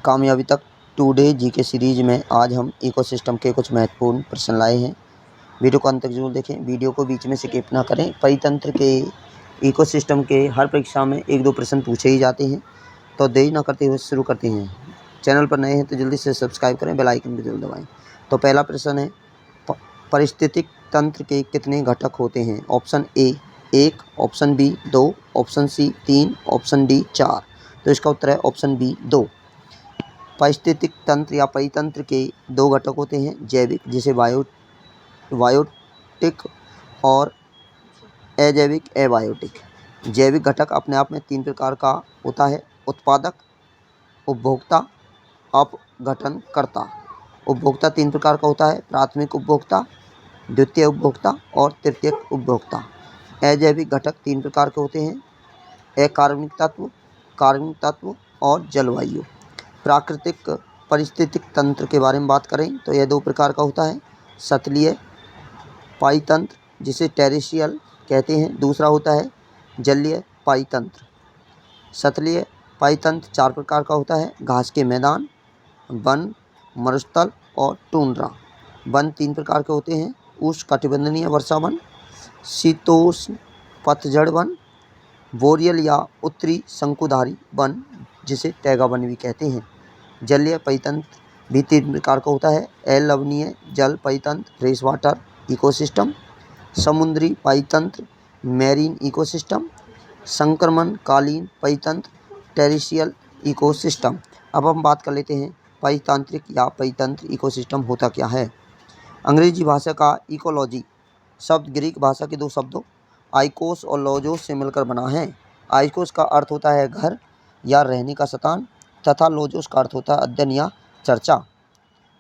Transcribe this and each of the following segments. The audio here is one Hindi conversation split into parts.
कामयाबी तक टुडे जीके सीरीज में आज हम इकोसिस्टम के कुछ महत्वपूर्ण प्रश्न लाए हैं। वीडियो को अंत तक जरूर देखें, वीडियो को बीच में स्किप ना करें। परितंत्र के इकोसिस्टम के हर परीक्षा में 1-2 प्रश्न पूछे ही जाते हैं। तो देरी ना करते हुए शुरू करते हैं। चैनल पर नए हैं तो जल्दी से सब्सक्राइब करें, बेल आइकन भी जरूर दबाएं। तो पहला प्रश्न है, पारिस्थितिक तंत्र के कितने घटक होते हैं? Option A 1, option B 2, option C 3, option D 4। तो इसका उत्तर है ऑप्शन बी 2। पारिस्थितिक तंत्र या परितंत्र के 2 घटक होते हैं, जैविक जिसे बायोटिक और अजैविक एबायोटिक। जैविक घटक अपने आप में 3 प्रकार का होता है, उत्पादक, उपभोक्ता, अपघटनकर्ता। उपभोक्ता 3 प्रकार का होता है, प्राथमिक उपभोक्ता, द्वितीय उपभोक्ता और तृतीयक उपभोक्ता। अजैविक घटक 3 प्रकार के होते हैं, अकार्बनिक तत्व, कार्बनिक तत्व और जलवायु। प्राकृतिक पारिस्थितिक तंत्र के बारे में बात करें तो यह 2 प्रकार का होता है, सतलीय पारितंत्र जिसे टेरेस्ट्रियल कहते हैं, दूसरा होता है जलीय पारितंत्र। सतलीय पारितंत्र 4 प्रकार का होता है, घास के मैदान, वन, मरुस्थल और टुंड्रा। वन 3 प्रकार के होते हैं, उष्णकटिबंधीय वर्षा वन, शीतोष्ण पतझड़ वन, बोरियल या उत्तरी शंकुधारी वन जिसे टैगा वन भी कहते हैं। जलीय परितंत्र भी 3 प्रकार का होता है, अलवणीय जल परितंत्र फ्रेश वाटर इकोसिस्टम, समुद्री परितंत्र मैरीन इकोसिस्टम, संक्रमणकालीन परितंत्र टेरेस्ट्रियल इकोसिस्टम। अब हम बात कर लेते हैं परितांत्रिक या परितंत्र इकोसिस्टम होता क्या है। अंग्रेजी भाषा का इकोलॉजी शब्द ग्रीक भाषा के 2 शब्दों आइकोस और लॉजोस से मिलकर बना है। आइकोस का अर्थ होता है घर या रहने का स्थान तथा लॉजोस का अर्थ होता है अध्ययन या चर्चा।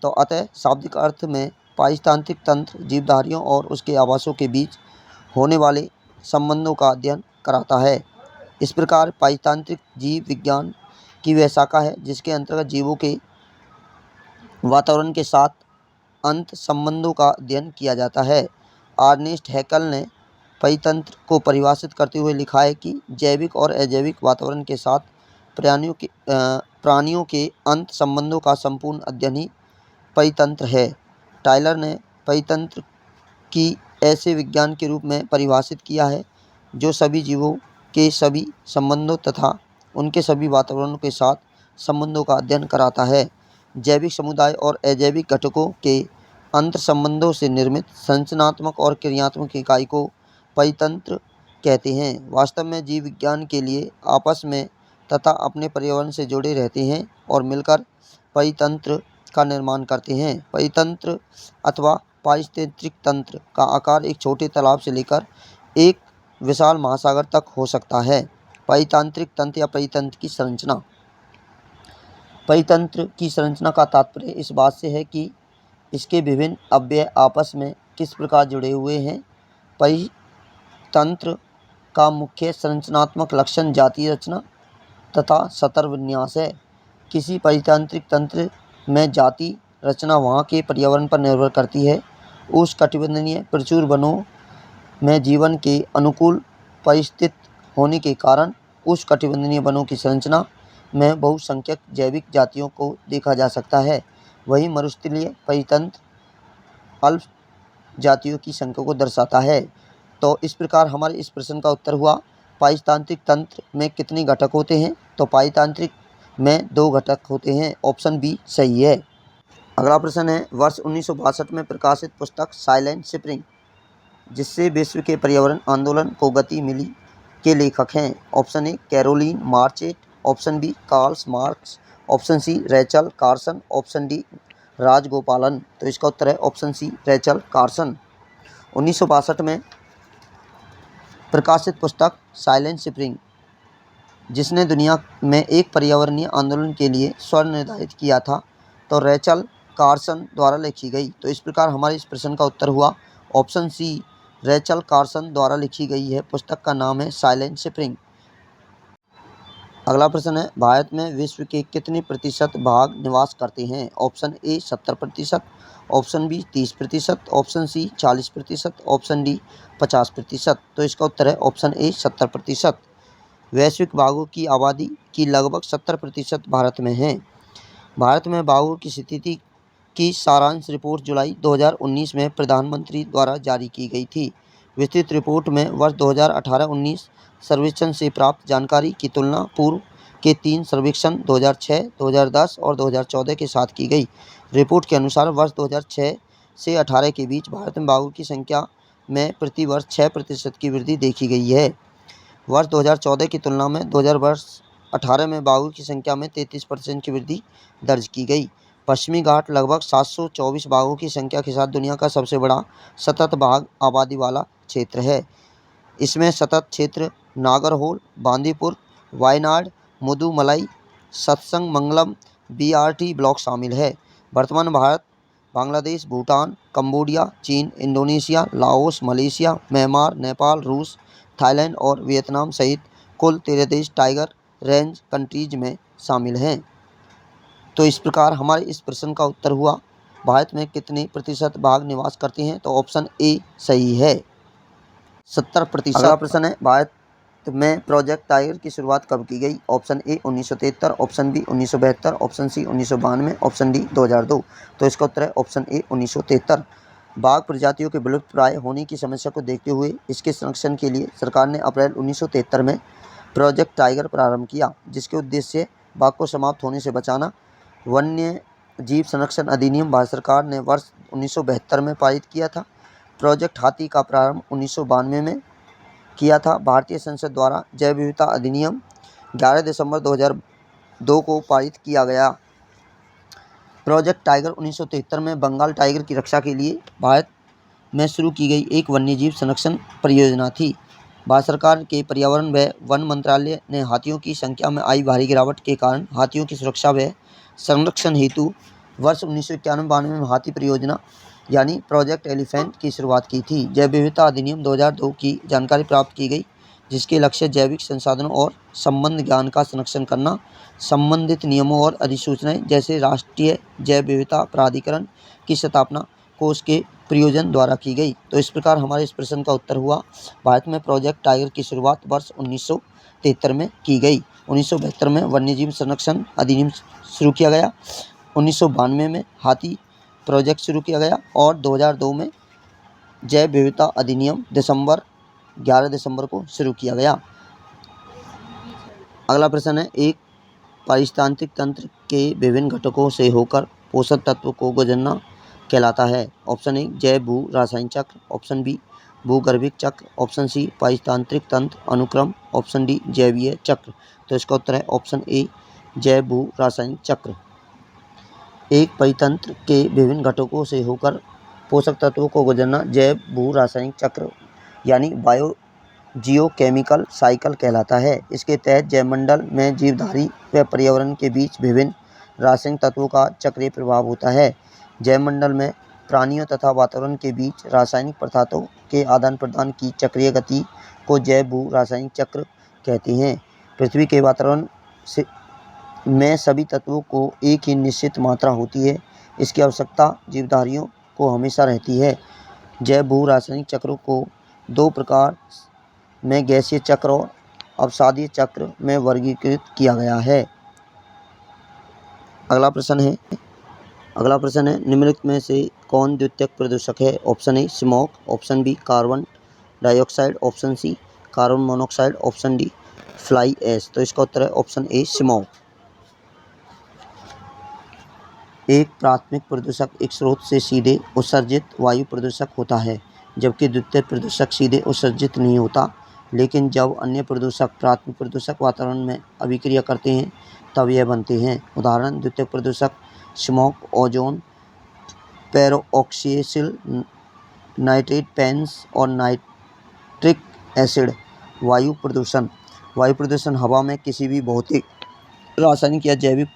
तो अतः शाब्दिक अर्थ में पारिस्थितिक तंत्र जीवधारियों और उसके आवासों के बीच होने वाले संबंधों का अध्ययन कराता है। इस प्रकार पारिस्थितिक जीव विज्ञान की वह शाखा है जिसके अंतर्गत जीवों के वातावरण के साथ अंत संबंधों का अध्ययन किया जाता है। अर्नेस्ट हैकेल ने परितंत्र को परिभाषित करते हुए लिखा है कि जैविक और अजैविक वातावरण के साथ प्राणियों के अंत संबंधों का संपूर्ण अध्ययन ही परितंत्र है। टायलर ने परितंत्र की ऐसे विज्ञान के रूप में परिभाषित किया है जो सभी जीवों के सभी संबंधों तथा उनके सभी वातावरणों के साथ संबंधों का अध्ययन कराता है। जैविक समुदाय और अजैविक घटकों के अंतर संबंधों से निर्मित संरचनात्मक और क्रियात्मक इकाई को परितंत्र कहते हैं। वास्तव में जीव विज्ञान के लिए आपस में तथा अपने पर्यावरण से जुड़े रहते हैं और मिलकर परितंत्र का निर्माण करते हैं। परितंत्र अथवा पारिस्थितिक तंत्र का आकार एक छोटे तालाब से लेकर एक विशाल महासागर तक हो सकता है। परितांत्रिक तंत्र या परितंत्र की संरचना। परितंत्र की संरचना का तात्पर्य इस बात से है कि इसके विभिन्न अवयव आपस में किस प्रकार जुड़े हुए हैं। परितंत्र का मुख्य संरचनात्मक लक्षण जातीय रचना तथा सतर विन्यास है। किसी परितांत्रिक तंत्र में जाति रचना वहाँ के पर्यावरण पर निर्भर करती है। उष्णकटिबंधीय प्रचुर वनों में जीवन के अनुकूल परिस्थिति होने के कारण उष्णकटिबंधीय वनों की संरचना में बहुसंख्यक जैविक जातियों को देखा जा सकता है। वहीं मरुस्थलीय परितंत्र अल्प जातियों की संख्या को दर्शाता है। तो इस प्रकार हमारे इस प्रश्न का उत्तर हुआ, पारिस्थितिक तंत्र में कितने घटक होते हैं? तो पारितंत्रिक में 2 घटक होते हैं, ऑप्शन बी सही है। अगला प्रश्न है, वर्ष 1962 में प्रकाशित पुस्तक साइलेंट स्प्रिंग जिससे विश्व के पर्यावरण आंदोलन को गति मिली के लेखक हैं। Option A Carolyn Merchant, option B Karl Marx, option C Rachel Carson, option D Rajagopalan. तो इसका उत्तर है ऑप्शन सी रैचल कार्सन। 1962 में प्रकाशित पुस्तक साइलेंट स्प्रिंग जिसने दुनिया में एक पर्यावरणीय आंदोलन के लिए स्वर निर्धारित किया था, तो रैचल कार्सन द्वारा लिखी गई। तो इस प्रकार हमारे इस प्रश्न का उत्तर हुआ ऑप्शन सी रैचल कार्सन द्वारा लिखी गई है। पुस्तक का नाम है साइलेंट स्प्रिंग। अगला प्रश्न है, भारत में विश्व के कितने प्रतिशत भाग निवास करते हैं? Option A 70%, option B 30%, option C 40%, option D 50%। तो इसका उत्तर है ऑप्शन ए 70%। वैश्विक बाघों की आबादी की लगभग 70% भारत में है। भारत में वायु की स्थिति की सारांश रिपोर्ट जुलाई 2019 में प्रधानमंत्री द्वारा जारी की गई थी। विस्तृत रिपोर्ट में वर्ष 2018-19 सर्वेक्षण से प्राप्त जानकारी की तुलना पूर्व के 3 सर्वेक्षण 2006, 2010 और 2014 के साथ की गई। रिपोर्ट के अनुसार वर्ष 2006 से 18 के बीच भारत में बाघों की संख्या में प्रति वर्ष 6% की वृद्धि देखी गई है। वर्ष 2014 की तुलना में 2018 में बाघों की संख्या में 33% की वृद्धि दर्ज की गई। पश्चिमी घाट लगभग 724 बाघों की संख्या के साथ दुनिया का सबसे बड़ा सतत बाघ आबादी वाला क्षेत्र है। इसमें सतत क्षेत्र नागरहोल, बांदीपुर, वायनाड, मुदुमलाई, सत्संग मंगलम, बीआरटी ब्लॉक शामिल है। वर्तमान भारत, बांग्लादेश, भूटान, कंबोडिया, चीन, Indonesia, Laos, Malaysia, Myanmar, Nepal, रूस, थाईलैंड और वियतनाम सहित कुल 13 देश टाइगर रेंज कंट्रीज में शामिल हैं। तो इस प्रकार हमारे इस प्रश्न का उत्तर हुआ, भारत में कितने प्रतिशत बाघ निवास करते हैं? तो ऑप्शन ए सही है, 70%। अगला प्रश्न है, भारत में प्रोजेक्ट टाइगर की शुरुआत कब की गई? Option A 1973, option B 1972, option C 1992, option D 2002। तो इसका उत्तर है ऑप्शन ए 1973। बाघ प्रजातियों के विलुप्त प्राय होने की समस्या को देखते हुए इसके संरक्षण के लिए सरकार ने अप्रैल 1973 में प्रोजेक्ट टाइगर प्रारंभ किया, जिसके उद्देश्य बाघ को समाप्त होने से बचाना। वन्य जीव संरक्षण अधिनियम भारत सरकार ने वर्ष 1972 में पारित किया था। प्रोजेक्ट हाथी का प्रारंभ 1992 में किया था। भारतीय संसद द्वारा जैव विविधता अधिनियम 11 दिसंबर 2002 को पारित किया गया। प्रोजेक्ट टाइगर 1973 में बंगाल टाइगर की रक्षा के लिए भारत में शुरू की गई एक वन्यजीव संरक्षण परियोजना थी। भारत सरकार के पर्यावरण व वन मंत्रालय ने हाथियों की संख्या में आई भारी गिरावट के कारण हाथियों की सुरक्षा व संरक्षण हेतु वर्ष 1991-92 में हाथी परियोजना यानी प्रोजेक्ट एलिफेंट की शुरुआत की थी। जैव विविधता अधिनियम 2002 की जानकारी प्राप्त की गई, जिसके लक्ष्य जैविक संसाधनों और संबंध ज्ञान का संरक्षण करना। संबंधित नियमों और अधिसूचनाएं जैसे राष्ट्रीय जैव विविधता प्राधिकरण की स्थापना को उसके प्रयोजन द्वारा की गई। तो इस प्रकार हमारे इस प्रश्न का उत्तर हुआ, भारत में प्रोजेक्ट टाइगर की शुरुआत वर्ष 1973 में की गई। 1972 में वन्यजीव संरक्षण अधिनियम शुरू किया गया, 1992 में हाथी प्रोजेक्ट शुरू किया गया और 2002 में जैव विविधता अधिनियम 11 दिसंबर को शुरू किया गया। अगला प्रश्न है, एक पारिस्थितिक तंत्र के विभिन्न घटकों से होकर पोषक तत्व को गुजरना कहलाता है। ऑप्शन ए जैव भू रासायनिक चक्र, ऑप्शन बी भूगर्भिक चक्र, ऑप्शन सी पारिस्थितिक तंत्र अनुक्रम, ऑप्शन डी जैवीय चक्र। तो इसका उत्तर है ऑप्शन ए जैव भू रासायनिक चक्र। एक परितंत्र के विभिन्न घटकों से होकर पोषक तत्वों को गुजरना जैव भू रासायनिक चक्र यानी जियोकेमिकल साइकिल कहलाता है। इसके तहत जैवमंडल में जीवधारी व पर्यावरण के बीच विभिन्न रासायनिक तत्वों का चक्रीय प्रभाव होता है। जैवमंडल में प्राणियों तथा वातावरण के बीच रासायनिक पदार्थों के आदान प्रदान की चक्रीय गति को जैव भू रासायनिक चक्र कहते हैं। पृथ्वी के वातावरण से में सभी तत्वों को एक ही निश्चित मात्रा होती है। इसकी आवश्यकता जीवधारियों को हमेशा रहती है। जैव भू रासायनिक चक्रों को दो प्रकार में गैसीय चक्र और अपसादीय चक्र में वर्गीकृत किया गया है। अगला प्रश्न है, निम्नलिखित में से कौन द्वितीयक प्रदूषक है? Option A smoke, option B carbon dioxide, option C carbon monoxide, option D fly ash. तो इसका उत्तर है ऑप्शन ए स्मोक। एक प्राथमिक प्रदूषक एक स्रोत से सीधे उत्सर्जित वायु प्रदूषक होता है, जबकि द्वितीयक प्रदूषक सीधे उत्सर्जित नहीं होता। लेकिन जब अन्य प्रदूषक प्राथमिक प्रदूषक वातावरण में अभिक्रिया करते हैं तब यह बनते हैं। उदाहरण द्वितीयक प्रदूषक स्मोक, ओजोन, पेरोक्सियल नाइट्रेट पेंस और नाइट्रिक एसिड। वायु प्रदूषण हवा में किसी भी भौतिक, रासायनिक या जैविक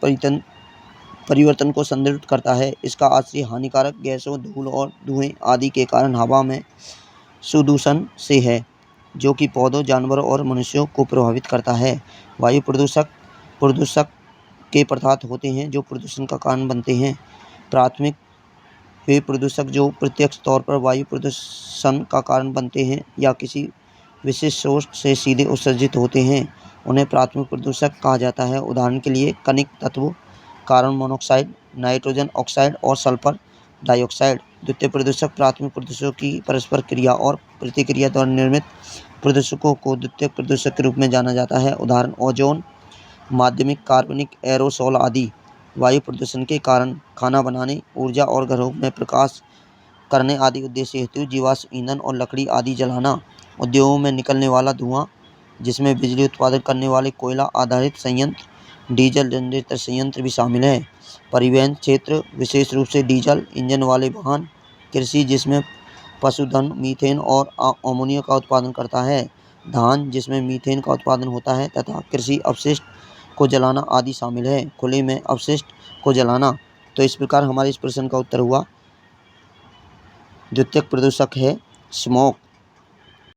परिवर्तन को संदर्भित करता है। इसका आश्रय हानिकारक गैसों, धूल और धुएं आदि के कारण हवा में सुदूषण से है, जो कि पौधों, जानवरों और मनुष्यों को प्रभावित करता है। वायु प्रदूषक के पदार्थ होते हैं जो प्रदूषण का कारण बनते हैं। प्राथमिक वे प्रदूषक जो प्रत्यक्ष तौर पर वायु प्रदूषण का कारण बनते हैं या किसी विशिष्ट सोर्स से सीधे उत्सर्जित होते हैं, उन्हें प्राथमिक प्रदूषक कहा जाता है। उदाहरण के लिए कणिक तत्व कार्बन मोनोऑक्साइड, नाइट्रोजन ऑक्साइड और सल्फर डाइऑक्साइड। द्वितीय प्रदूषक प्राथमिक प्रदूषकों की परस्पर क्रिया और प्रतिक्रिया द्वारा निर्मित प्रदूषकों को द्वितीयक प्रदूषक के रूप में जाना जाता है। उदाहरण ओजोन, माध्यमिक कार्बनिक एरोसोल आदि। वायु प्रदूषण के कारण खाना बनाने, ऊर्जा और घरों में प्रकाश करने आदि उद्देश्य हेतु जीवाश्म ईंधन और लकड़ी आदि जलाना। उद्योगों में निकलने वाला धुआं, जिसमें बिजली उत्पादन करने वाले कोयला आधारित संयंत्र, डीजल जनरेटर संयंत्र भी शामिल है। परिवहन क्षेत्र, विशेष रूप से डीजल इंजन वाले वाहन। कृषि, जिसमें पशुधन मीथेन और अमोनिया का उत्पादन करता है। धान, जिसमें मीथेन का उत्पादन होता है तथा कृषि अपशिष्ट को जलाना आदि शामिल है। खुले में अपशिष्ट को जलाना। तो इस प्रकार हमारे इस प्रश्न का उत्तर हुआ द्वितीयक प्रदूषक है स्मोक।